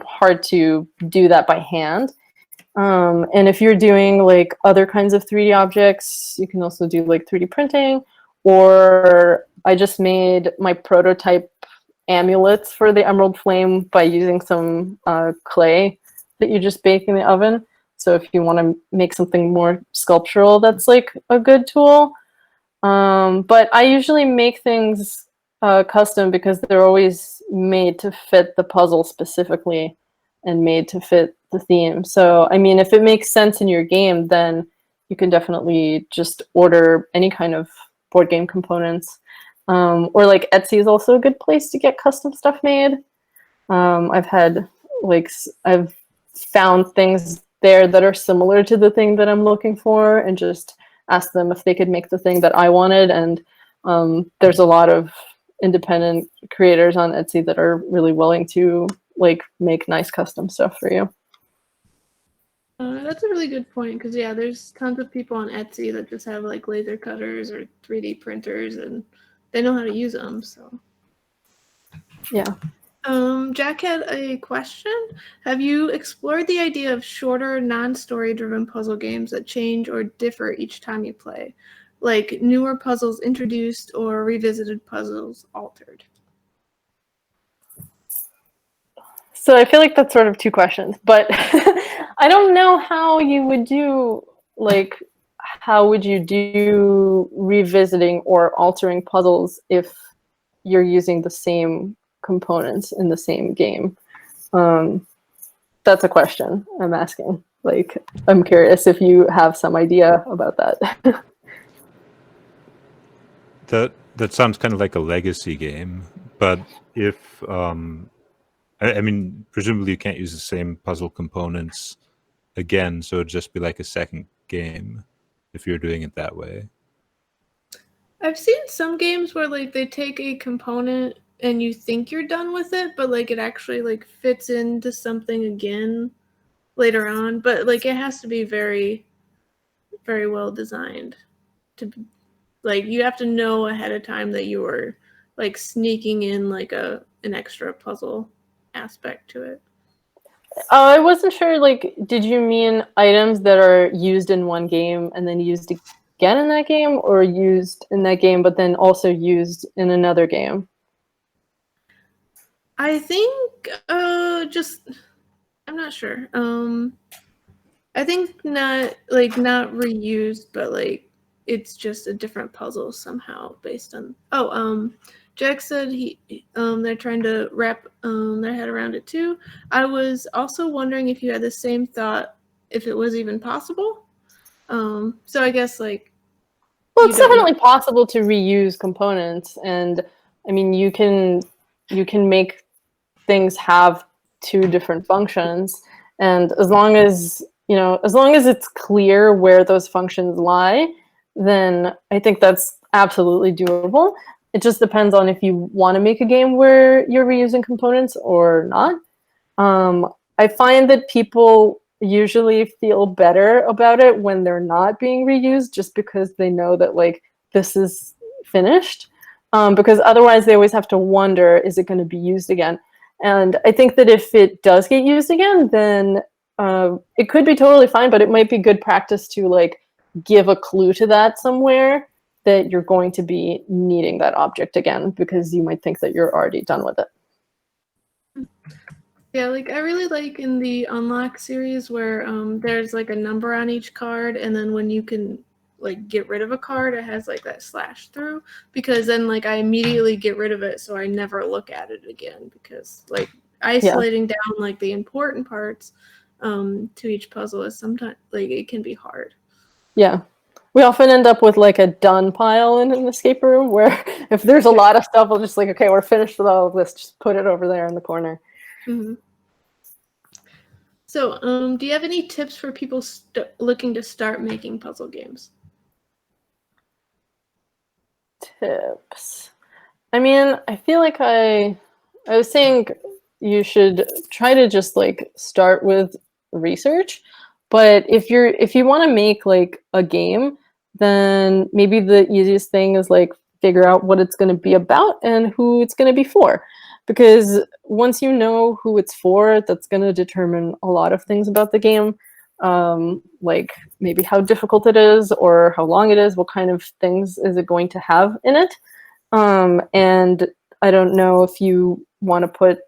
S2: hard to do that by hand. And if you're doing like other kinds of 3D objects, you can also do like 3D printing. Or I just made my prototype amulets for the Emerald Flame by using some clay that you just bake in the oven. So if you want to make something more sculptural, that's like a good tool. But I usually make things custom because they're always made to fit the puzzle specifically and made to fit the theme. So, I mean, if it makes sense in your game, then you can definitely just order any kind of board game components. Or like Etsy is also a good place to get custom stuff made. I've found things there that are similar to the thing that I'm looking for and just asked them if they could make the thing that I wanted. And there's a lot of independent creators on Etsy that are really willing to like make nice custom stuff for you.
S1: That's a really good point because yeah, there's tons of people on Etsy that just have like laser cutters or 3D printers and they know how to use them. So
S2: yeah.
S1: Jack had a question. Have you explored the idea of shorter, non-story driven puzzle games that change or differ each time you play? Like newer puzzles introduced or revisited puzzles altered?
S2: So I feel like that's sort of two questions, but I don't know how you would do, like, how would you do revisiting or altering puzzles if you're using the same components in the same game? That's a question I'm asking. Like, I'm curious if you have some idea about that.
S3: That sounds kind of like a legacy game, but if I mean, presumably you can't use the same puzzle components again, so it'd just be like a second game if you're doing it that way.
S1: I've seen some games where like they take a component and you think you're done with it, but like it actually like fits into something again later on. But like it has to be very, very well designed to like you have to know ahead of time that you were like sneaking in like an extra puzzle aspect to it.
S2: I wasn't sure, like, did you mean items that are used in one game and then used again in that game, or used in that game but then also used in another game?
S1: I think just I'm not sure. I think not reused, but like it's just a different puzzle somehow based on Jack said they're trying to wrap their head around it too. I was also wondering if you had the same thought, if it was even possible. So I guess like
S2: well, it's definitely possible to reuse components, and I mean you can make things have two different functions, and as long as it's clear where those functions lie, then I think that's absolutely doable. It just depends on if you want to make a game where you're reusing components or not. I find that people usually feel better about it when they're not being reused, just because they know that like this is finished. Because otherwise they always have to wonder, is it going to be used again? And I think that if it does get used again, then it could be totally fine, but it might be good practice to like give a clue to that somewhere that you're going to be needing that object again, because you might think that you're already done with it.
S1: Yeah, like I really like in the Unlock series where there's like a number on each card, and then when you can like get rid of a card, it has like that slash through, because then like I immediately get rid of it so I never look at it again, because like isolating down like the important parts to each puzzle is sometimes like it can be hard.
S2: Yeah. We often end up with like a done pile in an escape room where if there's a lot of stuff, we'll just like, okay, we're finished with all of this, just put it over there in the corner.
S1: Mm-hmm. So, do you have any tips for people looking to start making puzzle games?
S2: Tips. I mean, I feel like I was saying you should try to just like start with research, but if you want to make like a game, then maybe the easiest thing is like figure out what it's going to be about and who it's going to be for. Because once you know who it's for, that's going to determine a lot of things about the game, like maybe how difficult it is or how long it is, what kind of things is it going to have in it. And I don't know if you want to put,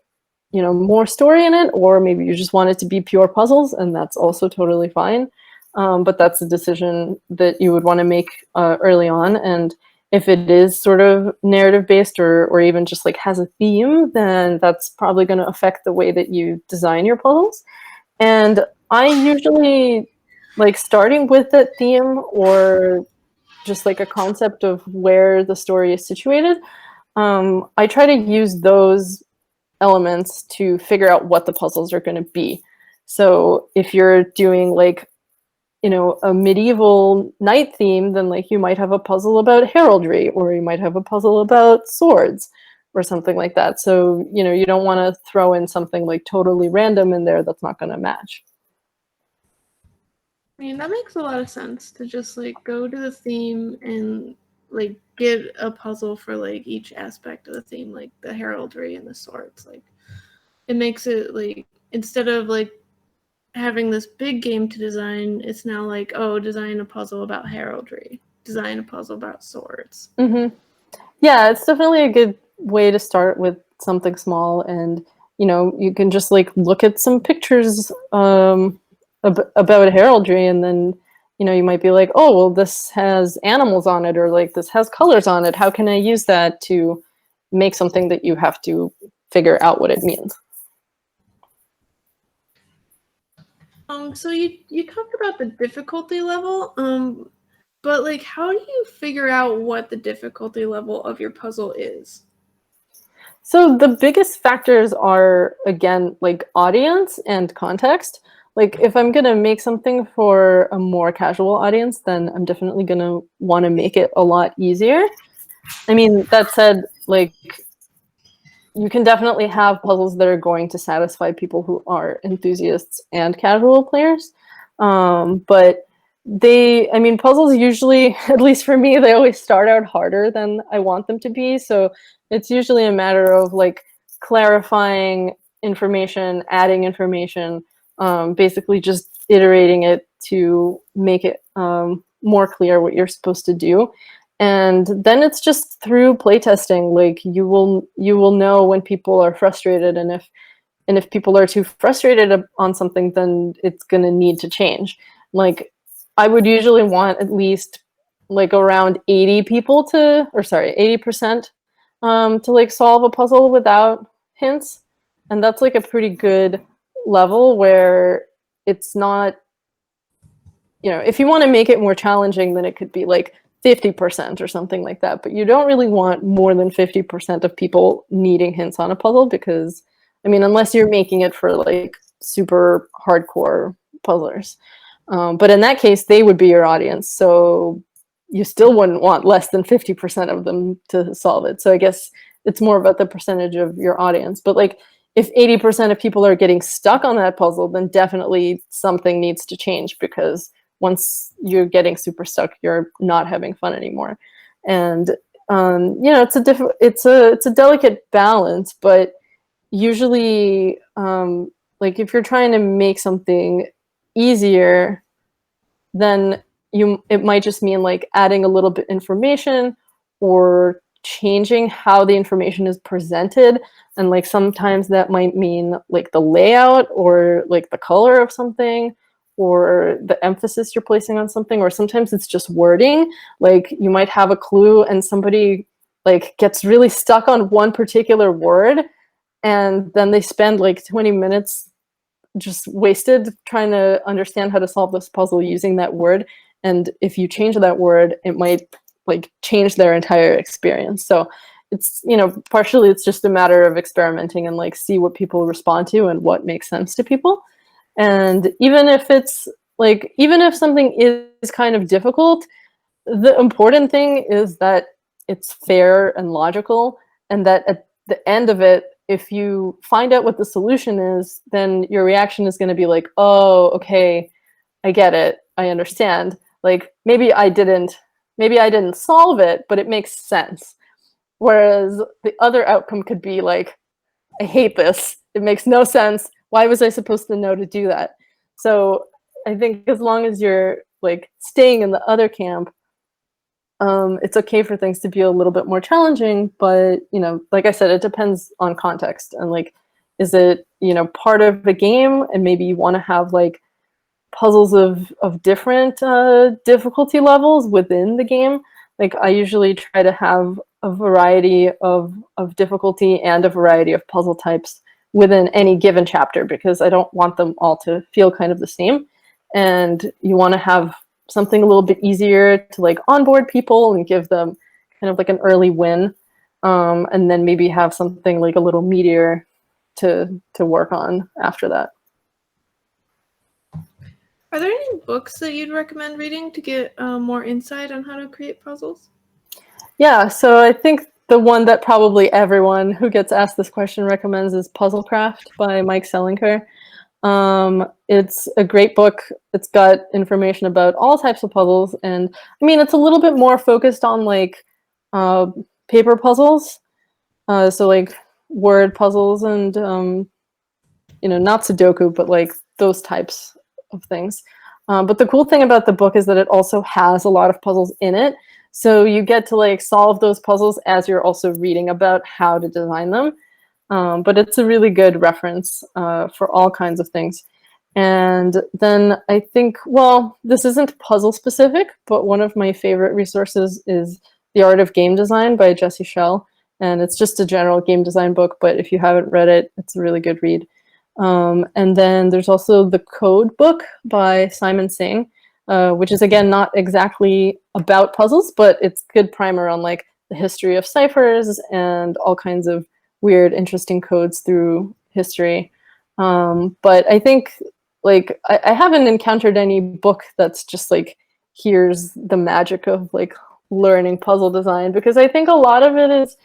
S2: more story in it, or maybe you just want it to be pure puzzles, and that's also totally fine. But that's a decision that you would want to make early on. And if it is sort of narrative based or even just like has a theme, then that's probably going to affect the way that you design your puzzles. And I usually like starting with that theme or just like a concept of where the story is situated. I try to use those elements to figure out what the puzzles are going to be. So if you're doing like, you know, a medieval knight theme, then like you might have a puzzle about heraldry, or you might have a puzzle about swords or something like that. So, you know, you don't want to throw in something like totally random in there that's not going to match.
S1: I mean, that makes a lot of sense to just like go to the theme and like get a puzzle for like each aspect of the theme, like the heraldry and the swords. Like it makes it like instead of like having this big game to design, it's now like, oh, design a puzzle about heraldry, design a puzzle about swords.
S2: Mm-hmm. Yeah, it's definitely a good way to start with something small, and you know, you can just like look at some pictures about heraldry, and then you know, you might be like, oh, well, this has animals on it, or like this has colors on it. How can I use that to make something that you have to figure out what it means?
S1: So you talked about the difficulty level, but like how do you figure out what the difficulty level of your puzzle is?
S2: So the biggest factors are, again, like audience and context. Like if I'm gonna make something for a more casual audience, then I'm definitely gonna want to make it a lot easier. I mean, that said, like you can definitely have puzzles that are going to satisfy people who are enthusiasts and casual players. But I mean, puzzles usually, at least for me, they always start out harder than I want them to be. So it's usually a matter of like clarifying information, adding information, basically just iterating it to make it more clear what you're supposed to do. And then it's just through playtesting. Like you will know when people are frustrated, and if people are too frustrated on something, then it's gonna need to change. Like I would usually want at least like around 80 people to, or sorry, 80% to like solve a puzzle without hints, and that's like a pretty good level where it's not, you know, if you want to make it more challenging, then it could be like 50% or something like that. But you don't really want more than 50% of people needing hints on a puzzle, because, I mean, unless you're making it for like super hardcore puzzlers. But in that case, they would be your audience. So you still wouldn't want less than 50% of them to solve it. So I guess it's more about the percentage of your audience. But like if 80% of people are getting stuck on that puzzle, then definitely something needs to change, because once you're getting super stuck, you're not having fun anymore. And you know, it's a delicate balance, but usually like if you're trying to make something easier, then it might just mean like adding a little bit information or changing how the information is presented. And like sometimes that might mean like the layout or like the color of something, or the emphasis you're placing on something, or sometimes it's just wording. Like you might have a clue and somebody like gets really stuck on one particular word, and then they spend like 20 minutes just wasted trying to understand how to solve this puzzle using that word. And if you change that word, it might like change their entire experience. So it's, you know, partially it's just a matter of experimenting and like see what people respond to and what makes sense to people. And even if it's like, even if something is kind of difficult, the important thing is that it's fair and logical, and that at the end of it, if you find out what the solution is, then your reaction is going to be like, oh, okay, I get it, I understand. Like maybe I didn't solve it, but it makes sense. Whereas the other outcome could be like, I hate this, it makes no sense, why was I supposed to know to do that? So I think as long as you're like staying in the other camp, it's okay for things to be a little bit more challenging. But, you know, like I said, it depends on context. And like, is it, you know, part of a game, and maybe you want to have like puzzles of different difficulty levels within the game? like I usually try to have a variety of difficulty and a variety of puzzle types within any given chapter, because I don't want them all to feel kind of the same. And you want to have something a little bit easier to like onboard people and give them kind of like an early win. And then maybe have something like a little meatier to work on after that.
S1: Are there any books that you'd recommend reading to get more insight on how to create puzzles?
S2: Yeah, so I think the one that probably everyone who gets asked this question recommends is Puzzlecraft by Mike Selinker. It's a great book. It's got information about all types of puzzles, and I mean, it's a little bit more focused on like paper puzzles, so like word puzzles and not Sudoku, but like those types of things. But the cool thing about the book is that it also has a lot of puzzles in it. So you get to like solve those puzzles as you're also reading about how to design them. But it's a really good reference for all kinds of things. And then I think, well, this isn't puzzle specific, but one of my favorite resources is The Art of Game Design by Jesse Schell. And it's just a general game design book, but if you haven't read it, it's a really good read. And then there's also The Code book by Simon Singh, which is, again, not exactly about puzzles, but it's good primer on like the history of ciphers and all kinds of weird, interesting codes through history. But I think like I haven't encountered any book that's just like, here's the magic of like learning puzzle design, because I think a lot of it is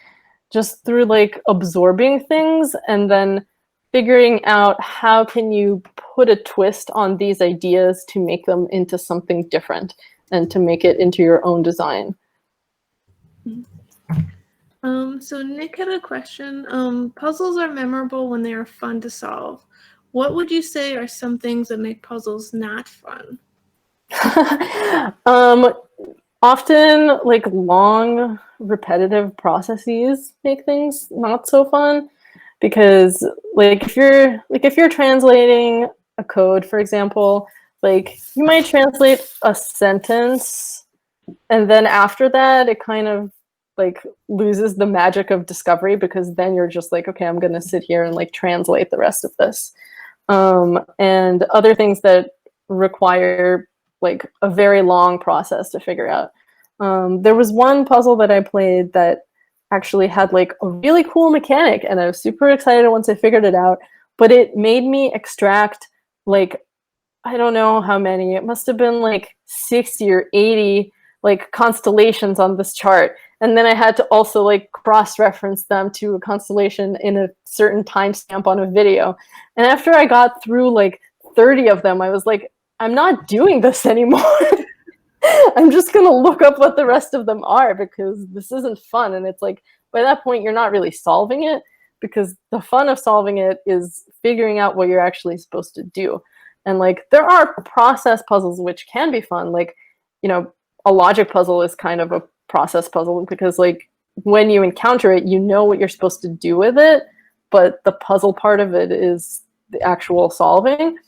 S2: just through like absorbing things and then figuring out how can you put a twist on these ideas to make them into something different and to make it into your own design.
S1: So Nick had a question. Puzzles are memorable when they are fun to solve. What would you say are some things that make puzzles not fun?
S2: Often like long repetitive processes make things not so fun, because like if you're translating a code, for example, like you might translate a sentence and then after that it kind of like loses the magic of discovery, because then you're just like, okay, I'm going to sit here and like translate the rest of this. And other things that require like a very long process to figure out. There was one puzzle that I played that actually had like a really cool mechanic, and I was super excited once I figured it out, but it made me extract like, I don't know how many, it must have been like 60 or 80 like constellations on this chart. And then I had to also like cross-reference them to a constellation in a certain timestamp on a video. And after I got through like 30 of them, I was like, I'm not doing this anymore. I'm just going to look up what the rest of them are, because this isn't fun. And it's like, by that point, you're not really solving it, because the fun of solving it is figuring out what you're actually supposed to do. And like, there are process puzzles which can be fun. Like, a logic puzzle is kind of a process puzzle, because like when you encounter it, you know what you're supposed to do with it, but the puzzle part of it is the actual solving.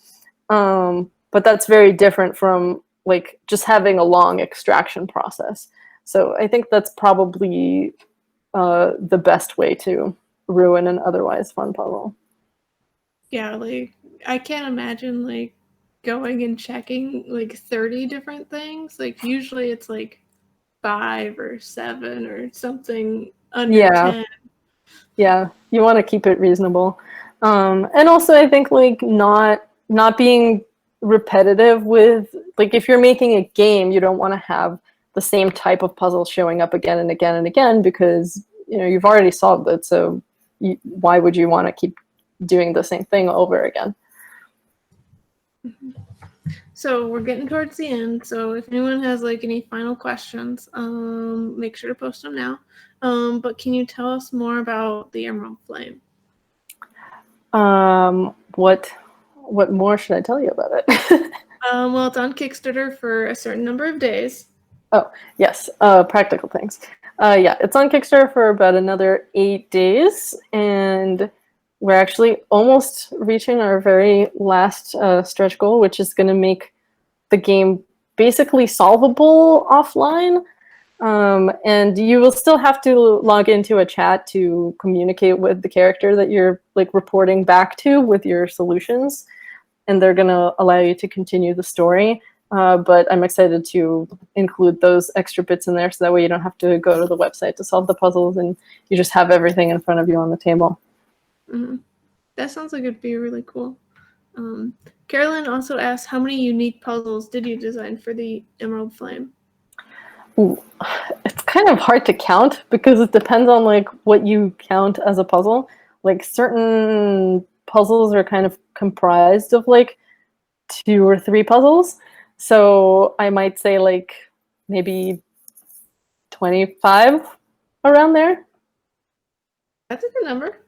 S2: But that's very different from like just having a long extraction process. So I think that's probably the best way to ruin an otherwise fun puzzle.
S1: Yeah, like I can't imagine like going and checking like 30 different things. Like usually it's like 5 or 7 or something under 10.
S2: Yeah, you want to keep it reasonable. And also I think like not being repetitive with, like if you're making a game, you don't want to have the same type of puzzle showing up again and again and again, because you've already solved it. So why would you want to keep doing the same thing over again?
S1: So we're getting towards the end. So if anyone has like any final questions, make sure to post them now. But can you tell us more about the Emerald Flame?
S2: What more should I tell you about it?
S1: Well, it's on Kickstarter for a certain number of days.
S2: Oh, yes. Practical things. Yeah, it's on Kickstarter for about another 8 days, and we're actually almost reaching our very last stretch goal, which is going to make the game basically solvable offline. And you will still have to log into a chat to communicate with the character that you're like reporting back to with your solutions, and they're going to allow you to continue the story. But I'm excited to include those extra bits in there so that way you don't have to go to the website to solve the puzzles and you just have everything in front of you on the table.
S1: Mm-hmm. That sounds like it'd be really cool. Carolyn also asked, how many unique puzzles did you design for the Emerald Flame?
S2: Ooh, it's kind of hard to count because it depends on like what you count as a puzzle. Like certain puzzles are kind of comprised of like 2 or 3 puzzles. So I might say like maybe 25 around there.
S1: That's a good number.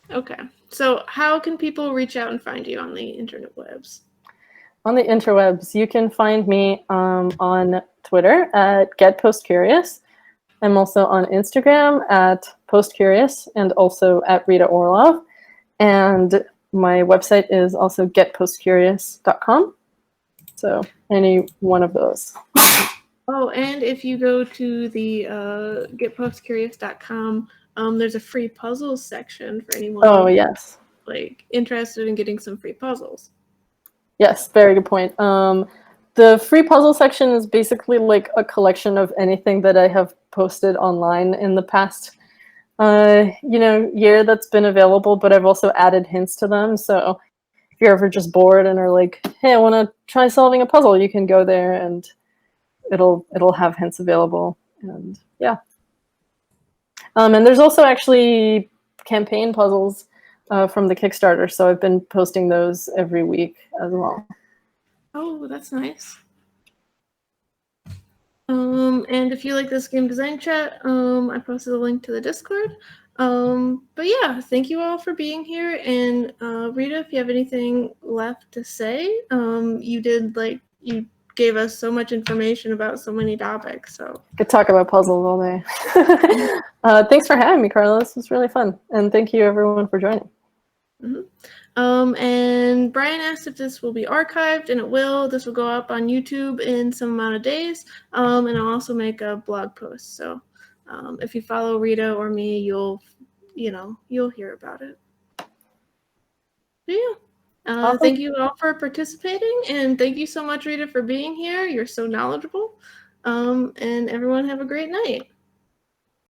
S1: Okay. So how can people reach out and find you on the internet webs?
S2: On the interwebs, you can find me on Twitter at GetPostCurious. I'm also on Instagram at PostCurious and also at Rita Orlov. And my website is also getpostcurious.com. So any one of those.
S1: Oh, and if you go to the getpostcurious.com, there's a free puzzles section for anyone.
S2: Oh, yes.
S1: Like interested in getting some free puzzles.
S2: Yes, very good point. The free puzzle section is basically like a collection of anything that I have posted online in the past year that's been available, but I've also added hints to them. So if you're ever just bored and are like, hey, I want to try solving a puzzle, you can go there and it'll have hints available. And yeah. And there's also actually campaign puzzles from the Kickstarter, so I've been posting those every week as well.
S1: Oh, that's nice. And if you like this game design chat, I posted a link to the Discord. But yeah, thank you all for being here. And Rita, if you have anything left to say, you gave us so much information about so many topics. So
S2: could talk about puzzles all day. Thanks for having me, Carla. This was really fun. And thank you everyone for joining.
S1: Mm-hmm. And Brian asked if this will be archived, and it will. This will go up on YouTube in some amount of days. And I'll also make a blog post. So if you follow Rita or me, you'll hear about it. But yeah.
S2: Awesome.
S1: Thank you all for participating, and thank you so much, Rita, for being here. You're so knowledgeable. And everyone have a great night.